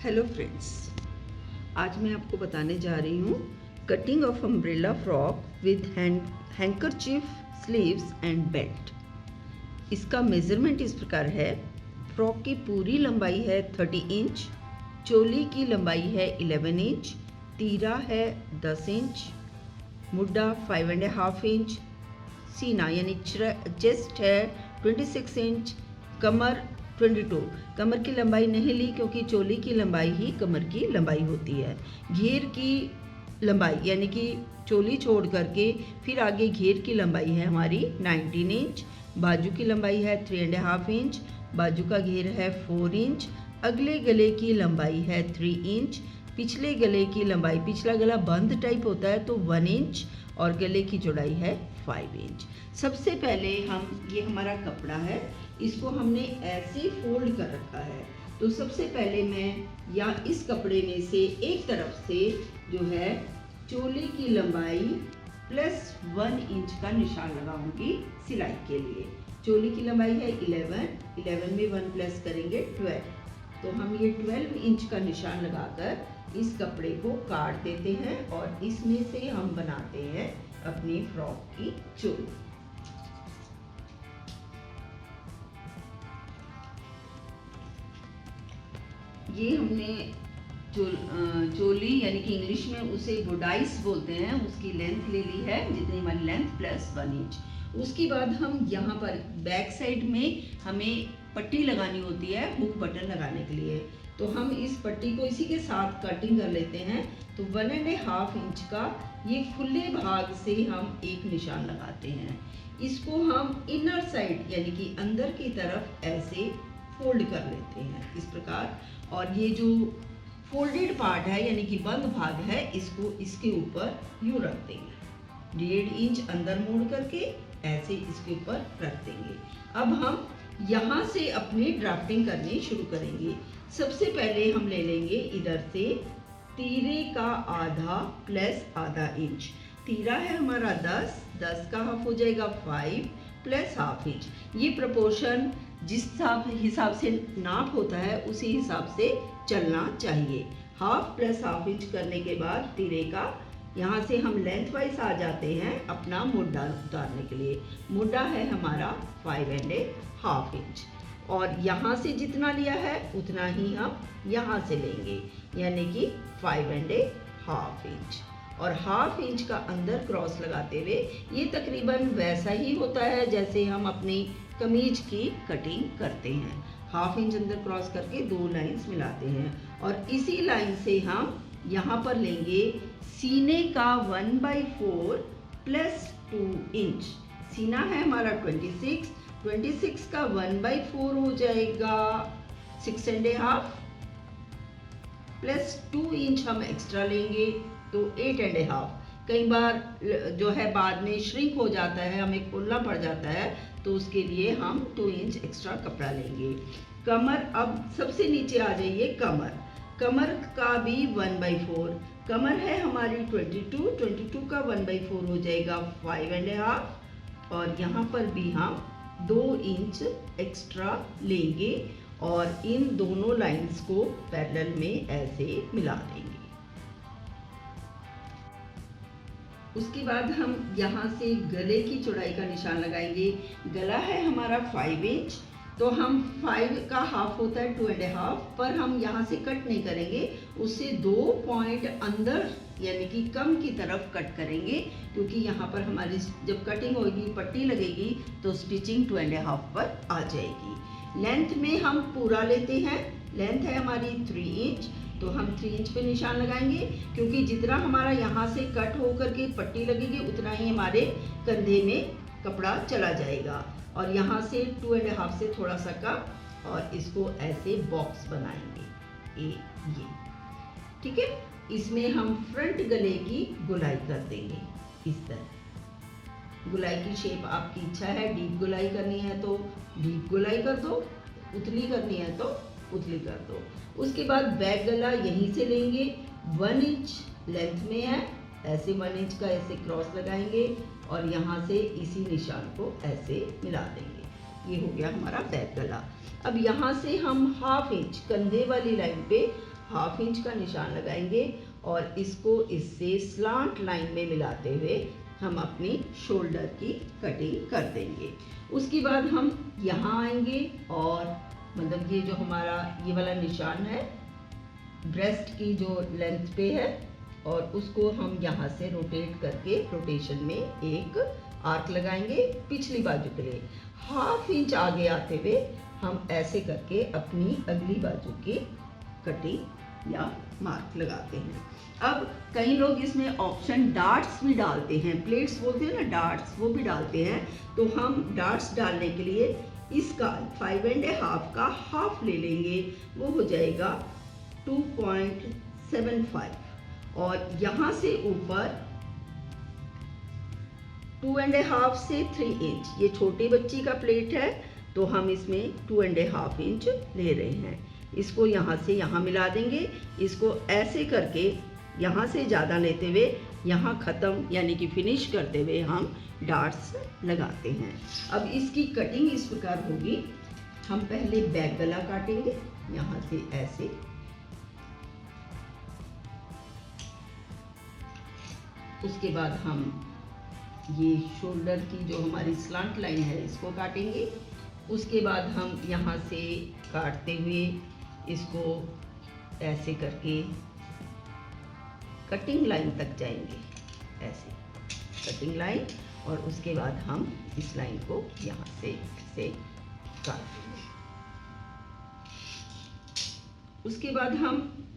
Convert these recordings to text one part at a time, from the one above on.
Hello friends, आज मैं आपको बताने जा रही हूँ cutting of umbrella frock with handkerchief sleeves and belt. इसका मेज़रमेंट इस प्रकार है। फ्रॉक की पूरी लंबाई है 30 इंच, चोली की लंबाई है 11 इंच, तीरा है 10 इंच, मुड्डा 5.5 इंच, सीना यानी चेस्ट है 26 इंच, कमर 22। कमर की लंबाई नहीं ली क्योंकि चोली की लंबाई ही कमर की लंबाई होती है। घेर की लंबाई यानी कि चोली छोड़ करके फिर आगे घेर की लंबाई है हमारी 19 इंच, बाजू की लंबाई है 3.5 इंच, बाजू का घेर है 4 इंच, अगले गले की लंबाई है 3 इंच, पिछले गले की लंबाई, पिछला गला बंद टाइप होता है तो 1 इंच और गले की चौड़ाई है 5 इंच। सबसे पहले ये हमारा कपड़ा है, इसको हमने ऐसे फोल्ड कर रखा है। तो सबसे पहले मैं या इस कपड़े में से एक तरफ से जो है चोली की लंबाई प्लस 1 इंच का निशान लगाऊंगी सिलाई के लिए। चोली की लंबाई है 11 में 1 प्लस करेंगे 12। तो हम ये 12 इंच का निशान लगाकर इस कपड़े को काट देते हैं और इसमें से हम बनाते हैं अपनी फ्रॉक की चोली। ये हमने चोली यानी कि इंग्लिश में उसे गोडाइस बोलते हैं, उसकी लेंथ ले ली है जितनी हमारी लेंथ प्लस 1 इंच। उसके बाद हम यहाँ पर बैक साइड में हमें पट्टी लगानी होती है हुक बटन लगाने के लिए। तो हम इस पट्टी को इसी के साथ कटिंग कर लेते हैं। तो 1.5 इंच का ये खुले भाग से हम एक निशान लगाते हैं। इसको हम इनर साइड यानी कि अंदर की तरफ ऐसे फोल्ड कर लेते हैं इस प्रकार। और ये जो फोल्डेड पार्ट है यानी कि बंद भाग है, इसको इसके ऊपर यूं रख देंगे, 1.5 इंच अंदर मोड़ करके ऐसे इसके ऊपर रख देंगे। अब हम यहाँ से अपनी ड्राफ्टिंग करनी शुरू करेंगे। सबसे पहले हम ले लेंगे इधर से तीरे का आधा प्लस आधा इंच। तीरा है हमारा 10 का हाफ हो जाएगा 5 प्लस हाफ इंच। ये प्रोपोर्शन जिस हिसाब से नाप होता है उसी हिसाब से चलना चाहिए। हाफ प्लस हाफ इंच करने के बाद तीरे का यहाँ से हम लेंथ वाइज आ जाते हैं अपना मुड्डा उतारने के लिए। मुड्डा है हमारा 5.5 इंच और यहाँ से जितना लिया है उतना ही हम यहाँ से लेंगे यानी कि 5.5 इंच। और हाफ इंच का अंदर क्रॉस लगाते हुए ये तकरीबन वैसा ही होता है जैसे हम अपनी कमीज की कटिंग करते हैं। हाफ इंच अंदर क्रॉस करके 2 लाइंस मिलाते हैं और इसी लाइन से हम यहाँ पर लेंगे सीने का 1/4 प्लस 2 इंच। सीना है हमारा 26 का 1/4 हो जाएगा 6.5 प्लस 2 इंच हम एक्स्ट्रा लेंगे तो 8.5। कई बार जो है बाद में श्रिंक हो जाता है, हमें खोलना पड़ जाता है, तो उसके लिए हम 2 इंच एक्स्ट्रा कपड़ा लेंगे। कमर, अब सबसे नीचे आ जाइए कमर का भी 1/4। कमर है हमारी 22 का 1/4 हो जाएगा 5.5 और यहाँ पर भी हम 2 इंच एक्स्ट्रा लेंगे और इन दोनों लाइंस को पैरेलल में ऐसे मिला देंगे। उसके बाद हम यहाँ से गले की चौड़ाई का निशान लगाएंगे। गला है हमारा 5 इंच, तो हम 5 का हाफ होता है 2.5, पर हम यहाँ से कट नहीं करेंगे, उससे 2 पॉइंट अंदर यानी कि कम की तरफ कट करेंगे क्योंकि यहाँ पर हमारी जब कटिंग होगी पट्टी लगेगी तो स्टिचिंग 2.5 पर आ जाएगी। लेंथ में हम पूरा लेते हैं, लेंथ है हमारी 3 इंच, तो हम 3 इंच पे निशान लगाएंगे क्योंकि जितना हमारा यहाँ से कट होकर के पट्टी लगेगी उतना ही हमारे कंधे में कपड़ा चला जाएगा। और यहाँ से 2.5 से थोड़ा सा कम और इसको ऐसे बॉक्स बनाएंगे ये, ठीक है। इसमें हम फ्रंट गले की गुलाई कर देंगे इस तरह। गुलाई की शेप आपकी इच्छा है, डीप गुलाई करनी है तो डीप गुलाई कर दो, उतली करनी है तो उतली कर दो। उसके बाद बैक गला यहीं से लेंगे, 1 इंच लेंथ में है, ऐसे 1 इंच का ऐसे क्रॉस लगाएंगे और यहाँ से इसी निशान को ऐसे मिला देंगे। ये हो गया हमारा बैक गला। अब यहाँ से हम हाफ इंच कंधे वाली लाइन पे हाफ इंच का निशान लगाएंगे और इसको इससे स्लांट लाइन में मिलाते हुए हम अपनी शोल्डर की कटिंग कर देंगे। उसके बाद हम यहाँ आएंगे और मतलब ये जो हमारा ये वाला निशान है ब्रेस्ट की जो लेंथ पे है, और उसको हम यहाँ से रोटेट करके रोटेशन में एक आर्क लगाएंगे पिछली बाजू के लिए। हाफ इंच आगे आते हुए हम ऐसे करके अपनी अगली बाजू की कटिंग या मार्क लगाते हैं। अब कई लोग इसमें ऑप्शन डार्ट्स भी डालते हैं, प्लेट्स बोलते हैं ना, डार्ट्स, वो भी डालते हैं। तो हम डार्ट्स डालने के लिए इसका 5.5 का हाफ ले लेंगे, वो हो जाएगा 2.75, और यहाँ से ऊपर 2.5 से 3 इंच, ये छोटे बच्ची का प्लेट है तो हम इसमें 2.5 इंच ले रहे हैं। इसको यहाँ से यहाँ मिला देंगे, इसको ऐसे करके यहाँ से ज़्यादा लेते हुए यहाँ ख़त्म यानी कि फिनिश करते हुए हम डार्ट्स लगाते हैं। अब इसकी कटिंग इस प्रकार होगी, हम पहले बैक गला काटेंगे यहाँ से ऐसे, उसके बाद हम ये शोल्डर की जो हमारी स्लांट लाइन है इसको काटेंगे। उसके बाद हम यहाँ से काटते हुए इसको ऐसे करके कटिंग लाइन तक जाएंगे, ऐसे कटिंग लाइन, और उसके बाद हम इस लाइन को यहाँ से काट देंगे। उसके बाद हम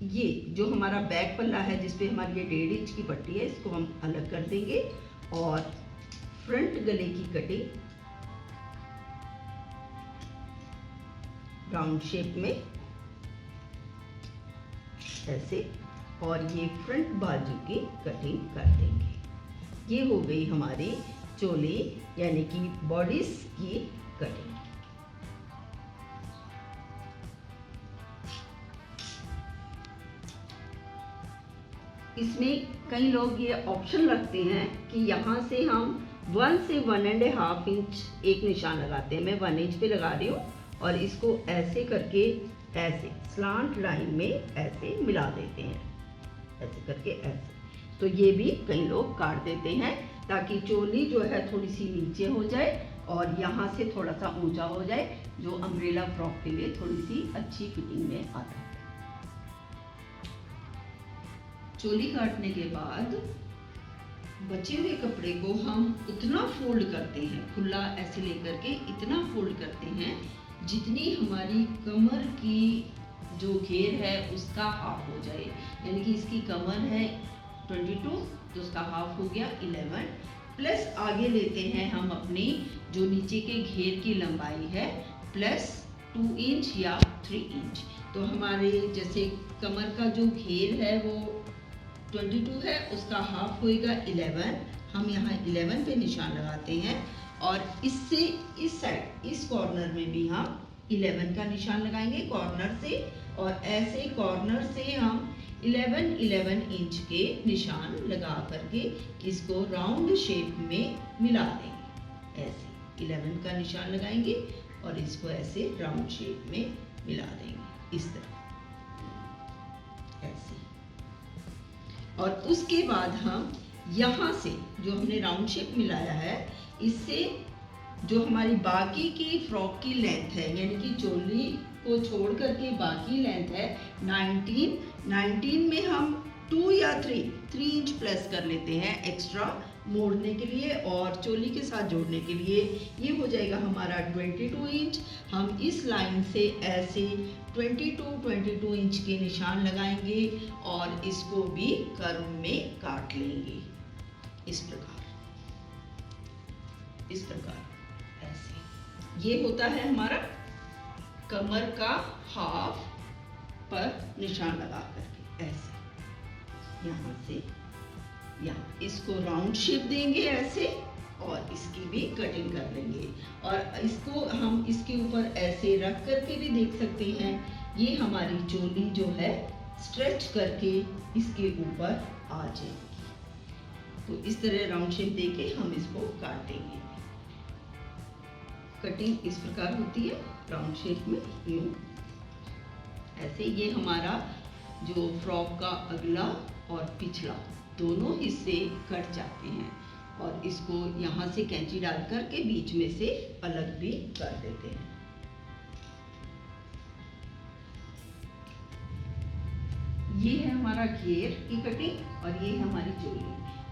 ये जो हमारा बैक पल्ला है जिसपे हमारी ये 1.5 इंच की पट्टी है, इसको हम अलग कर देंगे और फ्रंट गले की कटिंग राउंड शेप में ऐसे, और ये फ्रंट बाजू की कटिंग कर देंगे। ये हो गई हमारी चोली यानी कि बॉडीज की कटिंग। इसमें कई लोग ये ऑप्शन रखते हैं कि यहाँ से हम 1 से 1.5 इंच एक निशान लगाते हैं। मैं 1 इंच पे लगा रही हूँ और इसको ऐसे करके ऐसे स्लांट लाइन में ऐसे मिला देते हैं, ऐसे करके ऐसे। तो ये भी कई लोग काट देते हैं ताकि चोली जो है थोड़ी सी नीचे हो जाए और यहाँ से थोड़ा सा ऊंचा हो जाए, जो अम्ब्रेला फ्रॉक के लिए थोड़ी सी अच्छी फिटिंग में आता है। चोली काटने के बाद बचे हुए कपड़े को हम उतना फोल्ड करते हैं, खुला ऐसे लेकर के इतना फोल्ड करते हैं जितनी हमारी कमर की जो घेर है उसका हाफ हो जाए। यानी कि इसकी कमर है 22 तो उसका हाफ हो गया 11, प्लस आगे लेते हैं हम अपनी जो नीचे के घेर की लंबाई है प्लस 2 इंच या 3 इंच। तो हमारे जैसे कमर का जो घेर है वो 22 है, उसका हाफ होएगा 11। हम यहाँ 11 पे निशान लगाते हैं और इससे इस साइड इस कॉर्नर में भी हम 11 का निशान लगाएंगे कॉर्नर से, और ऐसे कॉर्नर से हम 11 इंच के निशान लगा करके इसको राउंड शेप में मिला देंगे। ऐसे 11 का निशान लगाएंगे और इसको ऐसे राउंड शेप में मिला देंगे इस तरह ऐसे। और उसके बाद हम यहाँ से जो हमने राउंड शेप मिलाया है इससे जो हमारी बाकी की फ्रॉक की लेंथ है यानी कि चोली को छोड़ करके बाकी लेंथ है 19 में हम 2 या 3 इंच प्लस कर लेते हैं एक्स्ट्रा मोड़ने के लिए और चोली के साथ जोड़ने के लिए। ये हो जाएगा हमारा 22 इंच। हम इस लाइन से ऐसे 22 इंच के निशान लगाएंगे और इसको भी कर्व में काट लेंगे इस प्रकार ऐसे। ये होता है हमारा कमर का हाफ पर निशान लगा करके ऐसे, यहाँ से यहाँ इसको राउंड शेप देंगे ऐसे और इसकी भी कटिंग कर लेंगे। और इसको हम इसके ऊपर ऐसे रख करके भी देख सकते हैं। ये हमारी चोली जो है स्ट्रेच करके इसके ऊपर आ जाएगी। तो इस तरह राउंड शेप देके हम इसको काटेंगे। कटिंग इस प्रकार होती है राउंड शेप में यूं ऐसे। ये हमारा जो फ्रॉक का अगला और पिछला दोनों हिस्से कट जाते हैं और इसको यहाँ से कैंची डाल करके बीच में से अलग भी कर देते हैं। ये है हमारा घेर की कटिंग और ये है हमारी चोली।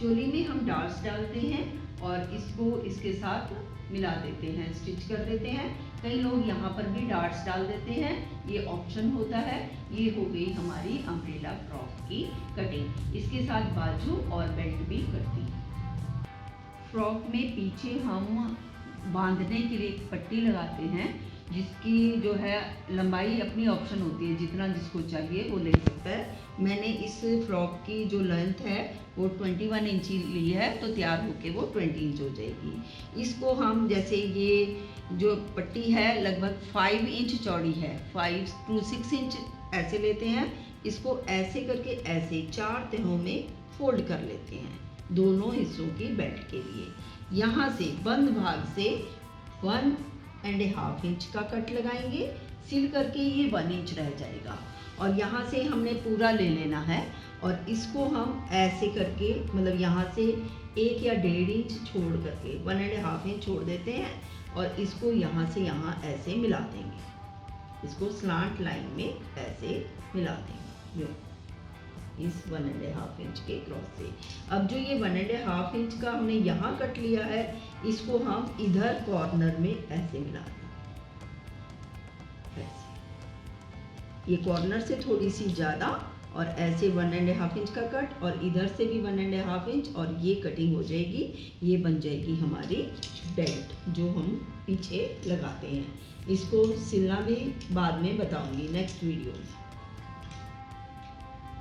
चोली में हम डार्ट्स डालते हैं और इसको इसके साथ मिला देते हैं, स्टिच कर देते हैं। कई लोग यहाँ पर भी डार्ट्स डाल देते हैं, ये ऑप्शन होता है। ये हो गई हमारी अम्ब्रेला फ्रॉक की कटिंग। इसके साथ बाजू और बेल्ट भी करती है। फ्रॉक में पीछे हम बांधने के लिए एक पट्टी लगाते हैं, जिसकी जो है लंबाई अपनी ऑप्शन होती है, जितना जिसको चाहिए वो ले सकता है। मैंने इस फ्रॉक की जो लेंथ है वो 21 इंच ली है, तो तैयार होके वो 20 इंच हो जाएगी। इसको हम जैसे ये जो पट्टी है लगभग 5 इंच चौड़ी है, 5 to 6 इंच ऐसे लेते हैं। इसको ऐसे करके ऐसे 4 तहों में फोल्ड कर लेते हैं दोनों हिस्सों की बेल्ट के लिए। यहाँ से बंद भाग से 1.5 इंच का कट लगाएंगे, सिल करके ये 1 इंच रह जाएगा और यहाँ से हमने पूरा ले लेना है और इसको हम ऐसे करके मतलब यहाँ से 1 या 1.5 इंच छोड़ करके 1.5 इंच छोड़ देते हैं और इसको यहाँ से यहाँ ऐसे मिला देंगे। इसको स्लांट लाइन में ऐसे मिला देंगे इस 1.5 इंच के क्रॉस से। अब जो ये 1.5 इंच का हमने यहाँ कट लिया है, इसको हम इधर कॉर्नर में ऐसे मिला देंगे। ऐसे ये कॉर्नर से थोड़ी सी ज़्यादा और ऐसे 1.5 इंच का कट और इधर से भी 1.5 इंच और ये कटिंग हो जाएगी। ये बन जाएगी हमारी बेल्ट जो हम पीछे लगाते हैं। इसको सिलना भी बाद में बताऊंगी नेक्स्ट वीडियो में।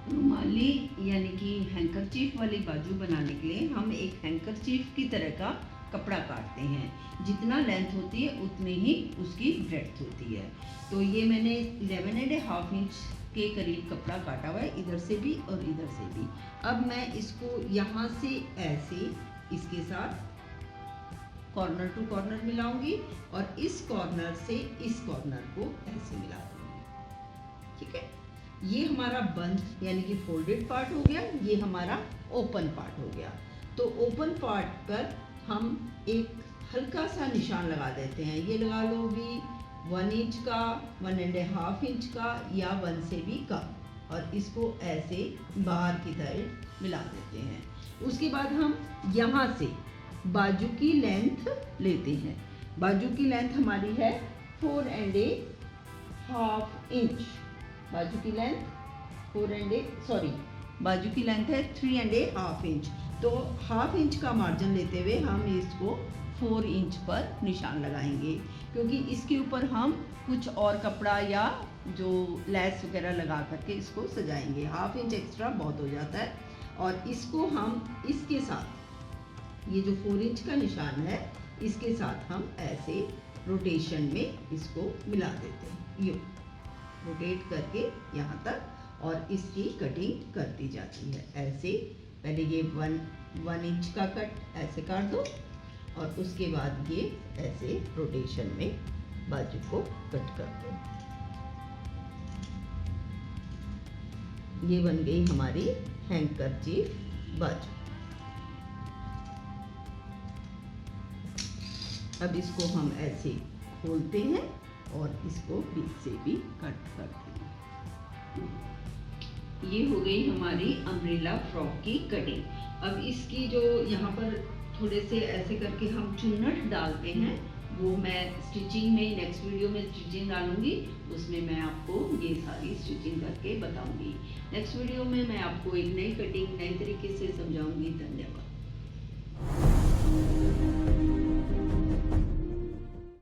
रुमाली यानी कि हैंकरचीफ वाली बाजू बनाने के लिए हम एक हैंकरचीफ की तरह का कपड़ा काटते हैं। जितना लेंथ होती है उतनी ही उसकी ब्रेड्थ होती है। तो ये मैंने 11.5 इंच के करीब कपड़ा काटा हुआ है, इधर से भी और इधर से भी। अब मैं इसको यहाँ से ऐसे इसके साथ कॉर्नर टू कॉर्नर मिलाऊंगी और इस कॉर्नर से इस कॉर्नर को ऐसे मिला दूंगी। ठीक है, ये हमारा बंद यानी कि फोल्डेड पार्ट हो गया, ये हमारा ओपन पार्ट हो गया। तो ओपन पार्ट पर हम एक हल्का सा निशान लगा देते हैं। ये लगा लो भी 1 इंच का, 1.5 इंच का या 1 से भी कम और इसको ऐसे बाहर की तरफ मिला देते हैं। उसके बाद हम यहाँ से बाजू की लेंथ लेते हैं। बाजू की लेंथ हमारी है 4.5 इंच। बाजू की लेंथ बाजू की लेंथ है 3.5 इंच। तो 1/2 इंच का मार्जिन लेते हुए हम इसको 4 इंच पर निशान लगाएंगे, क्योंकि इसके ऊपर हम कुछ और कपड़ा या जो लेस वगैरह लगा करके इसको सजाएंगे। 1/2 इंच एक्स्ट्रा बहुत हो जाता है और इसको हम इसके साथ ये जो 4 इंच का निशान है इसके साथ हम ऐसे रोटेशन में इसको मिला देते हैं। ये रोटेट करके यहाँ तक और इसकी कटिंग करती जाती है। ऐसे पहले ये 1 इंच का कट ऐसे काट दो और उसके बाद ये ऐसे रोटेशन में बाजू को कट कर दो। ये बन गई हमारी हैंकरचीफ बाजू। अब इसको हम ऐसे खोलते हैं और इसको बीच से भी कट करते हैं। ये हो गई हमारी अम्ब्रेला फ्रॉक की कटिंग। अब इसकी जो यहाँ पर थोड़े से ऐसे करके हम चुन्नट डालते हैं, वो मैं स्टिचिंग में नेक्स्ट वीडियो में स्टिचिंग डालूंगी, उसमें मैं आपको ये सारी स्टिचिंग करके बताऊंगी। नेक्स्ट वीडियो में मैं आपको एक नई कटिंग नए तरीके से समझाऊंगी। धन्यवाद।